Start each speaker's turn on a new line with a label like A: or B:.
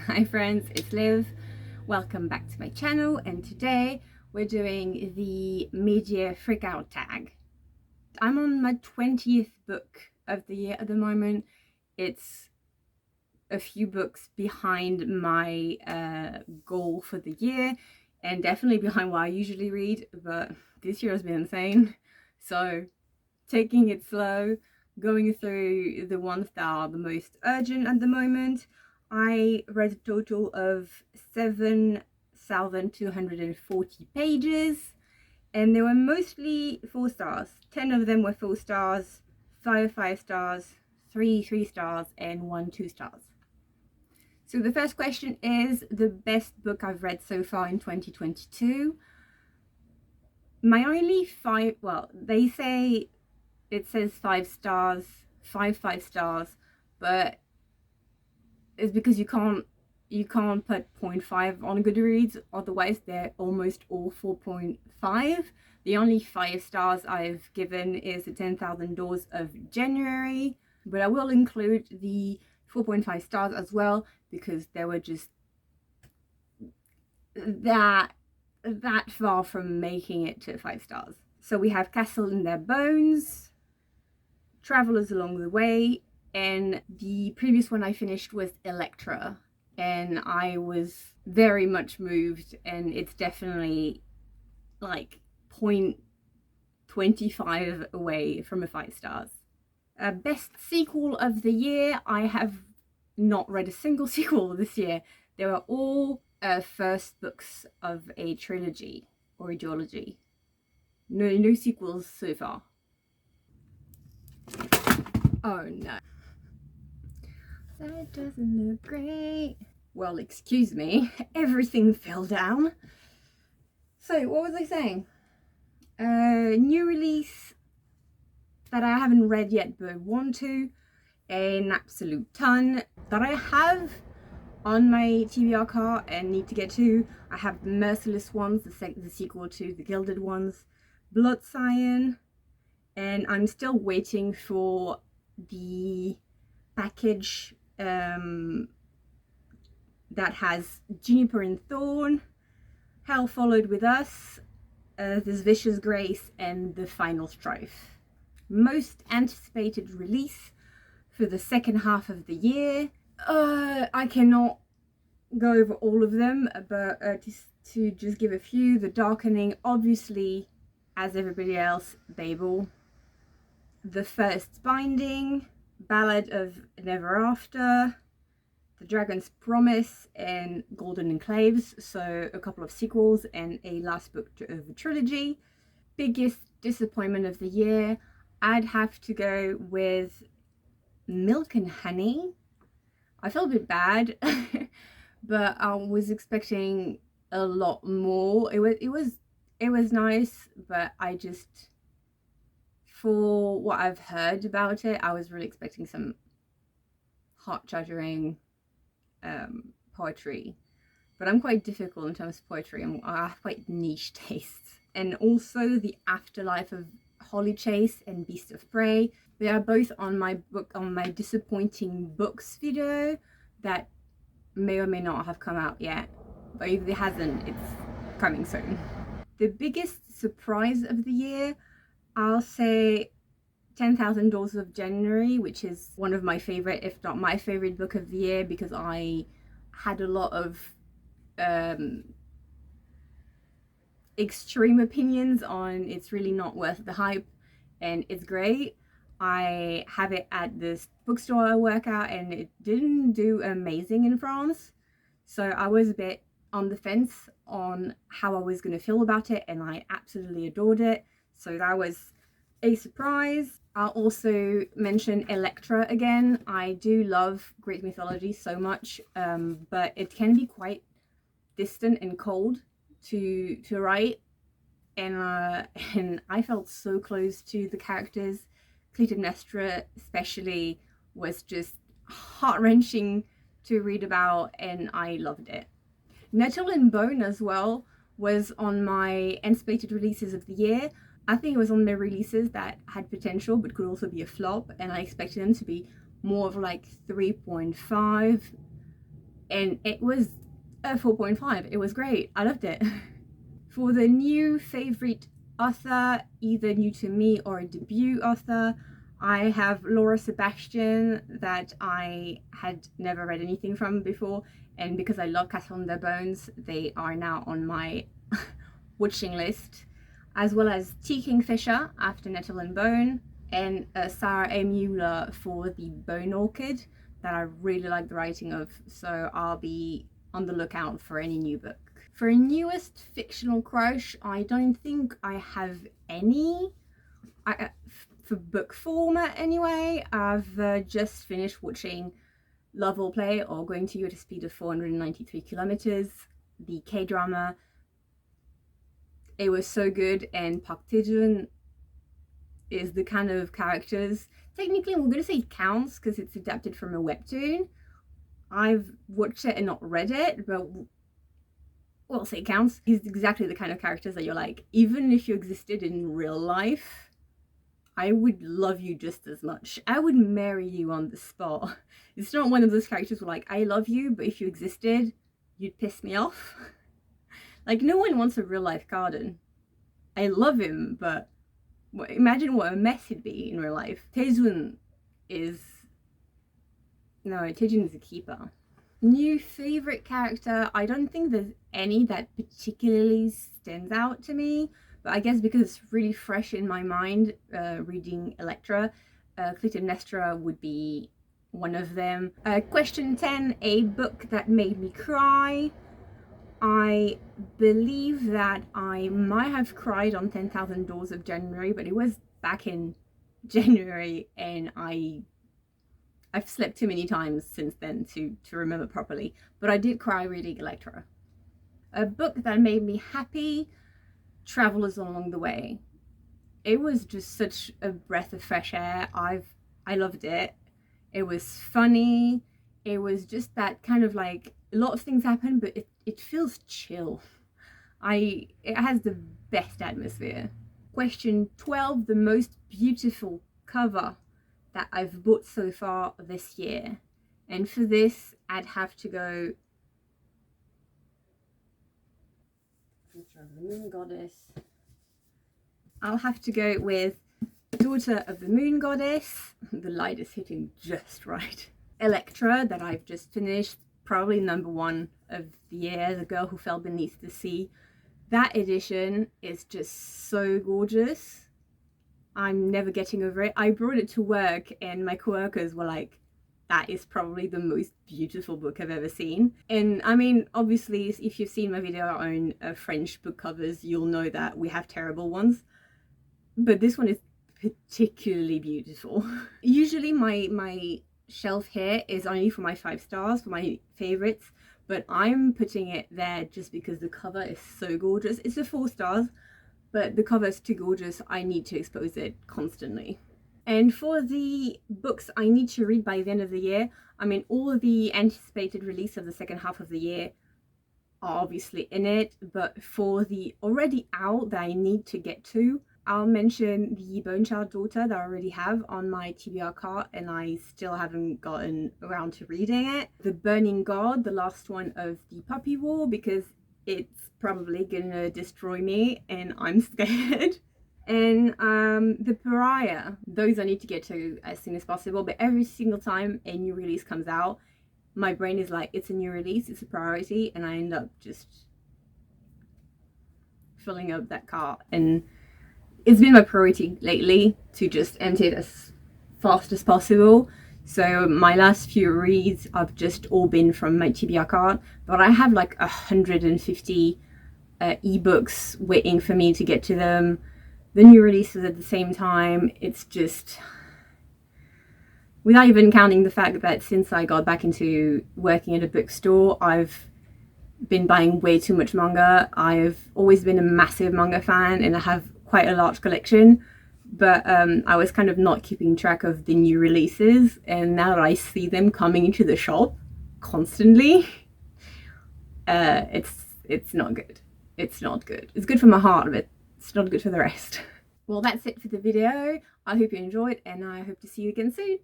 A: Hi friends, it's Liv. Welcome back to my channel, and today we're doing the Year Freakout Tag. I'm on my 20th book of the year at the moment. It's a few books behind my goal for the year, and definitely behind what I usually read, but this year has been insane. So taking it slow, going through the ones that are the most urgent at the moment. I read a total of 7,240 pages, and they were mostly 4 stars. 10 of them were 4 stars, 5 stars, 3 stars, and 1 2 stars. So the first question is the best book I've read so far in 2022. My only 5, well, they say it says 5 stars, 5 stars, but it's because you can't put 0.5 on Goodreads, otherwise they're almost all 4.5. The only 5 stars I've given is the 10,000 Doors of January, but I will include the 4.5 stars as well because they were just that far from making it to 5 stars. So we have Castle in Their Bones, Travelers Along the Way, and the previous one I finished was Elektra, and I was very much moved, and it's definitely like 0.25 away from a 5 stars. Best sequel of the year, I have not read a single sequel this year. They were all first books of a trilogy or a duology. No sequels so far. Oh no. That doesn't look great. Well, excuse me, everything fell down. So, what was I saying? New release that I haven't read yet but want to. An absolute ton that I have on my TBR cart and need to get to. I have the Merciless ones, the sequel to the Gilded ones, Blood Cyan, and I'm still waiting for the package that has Juniper and Thorn, Hell Followed With Us, This Vicious Grace, and The Final Strife. Most anticipated release for the second half of the year. I cannot go over all of them, but to just give a few. The Darkening, obviously, as everybody else, Babel. The First Binding, Ballad of Never After, The Dragon's Promise, and Golden Enclaves, so a couple of sequels and a last book of a trilogy. Biggest disappointment of the year, I'd have to go with Milk and Honey. I felt a bit bad, but I was expecting a lot more. It was nice, but I just, for what I've heard about it, I was really expecting some heart-shattering poetry, but I'm quite difficult in terms of poetry, and I have quite niche tastes. And also The Afterlife of Holly Chase and Beast of Prey. They are both on my disappointing books video that may or may not have come out yet, but if it hasn't, it's coming soon. The biggest surprise of the year, I'll say 10,000 Doors of January, which is one of my favorite, if not my favorite book of the year, because I had a lot of extreme opinions on it's really not worth the hype, and it's great. I have it at this bookstore I work at, and it didn't do amazing in France, so I was a bit on the fence on how I was going to feel about it, and I absolutely adored it, so that was a surprise. I'll also mention Elektra again. I do love Greek mythology so much, but it can be quite distant and cold to write, and I felt so close to the characters. Clytemnestra especially was just heart-wrenching to read about, and I loved it. Nettle and Bone as well was on my anticipated releases of the year. I think it was on the releases that had potential but could also be a flop, and I expected them to be more of like 3.5 and it was a 4.5. It was great. I loved it. For the new favorite author, either new to me or a debut author, I have Laura Sebastian, that I had never read anything from before, and because I love Castle on Their Bones, they are now on my watching list, as well as T. Kingfisher after Nettle and Bone, and Sarah A. Mueller for the Bone Orchid, that I really like the writing of, so I'll be on the lookout for any new book. For a newest fictional crush, I don't think I have any. For book format anyway, I've just finished watching Love or Play, or Going to You at a Speed of 493 kilometers, the K-drama. It was so good, and Park Tae-joon is the kind of characters, technically we're going to say it counts because it's adapted from a webtoon. I've watched it and not read it, but we'll say it counts. He's exactly the kind of characters that you're like, even if you existed in real life, I would love you just as much. I would marry you on the spot. It's not one of those characters where like, I love you, but if you existed, you'd piss me off. Like, no one wants a real life Garden. I love him, but imagine what a mess he'd be in real life. Tae-joon is a keeper. New favorite character, I don't think there's any that particularly stands out to me, but I guess because it's really fresh in my mind, reading Elektra, Clytemnestra would be one of them. Question 10, a book that made me cry. I believe that I might have cried on 10,000 Doors of January, but it was back in January, and I've slept too many times since then to remember properly, but I did cry reading Elektra. A book that made me happy, Travelers Along the Way. It was just such a breath of fresh air. I loved it. It was funny. It was just that kind of like, a lot of things happen, but it feels chill. It has the best atmosphere. Question 12, the most beautiful cover that I've bought so far this year. And for this, I'd have to go Daughter of the Moon Goddess. I'll have to go with Daughter of the Moon Goddess. The light is hitting just right. Elektra, that I've just finished, probably #1 of the year, The Girl Who Fell Beneath the Sea. That edition is just so gorgeous. I'm never getting over it. I brought it to work and my coworkers were like, that is probably the most beautiful book I've ever seen. And I mean, obviously, if you've seen my video on French book covers, you'll know that we have terrible ones. But this one is particularly beautiful. Usually my shelf here is only for my 5 stars, for my favorites, but I'm putting it there just because the cover is so gorgeous. It's a 4 stars, but the cover is too gorgeous. I need to expose it constantly. And for the books I need to read by the end of the year, I mean, all of the anticipated release of the second half of the year are obviously in it, but for the already out that I need to get to, I'll mention the Bone Child Daughter that I already have on my TBR cart and I still haven't gotten around to reading it. The Burning God, the last one of the Puppy War, because it's probably gonna destroy me and I'm scared. And the Pariah, those I need to get to as soon as possible, but every single time a new release comes out, my brain is like, it's a new release, it's a priority, and I end up just filling up that cart. And it's been my priority lately to just empty it as fast as possible. So my last few reads have just all been from my TBR cart, but I have like 150 ebooks waiting for me to get to them. The new releases at the same time. It's just, without even counting the fact that since I got back into working at a bookstore, I've been buying way too much manga. I've always been a massive manga fan and I have quite a large collection, but I was kind of not keeping track of the new releases, and now that I see them coming into the shop constantly, it's not good. It's not good. It's good for my heart, but it's not good for the rest. Well, that's it for the video. I hope you enjoyed and I hope to see you again soon.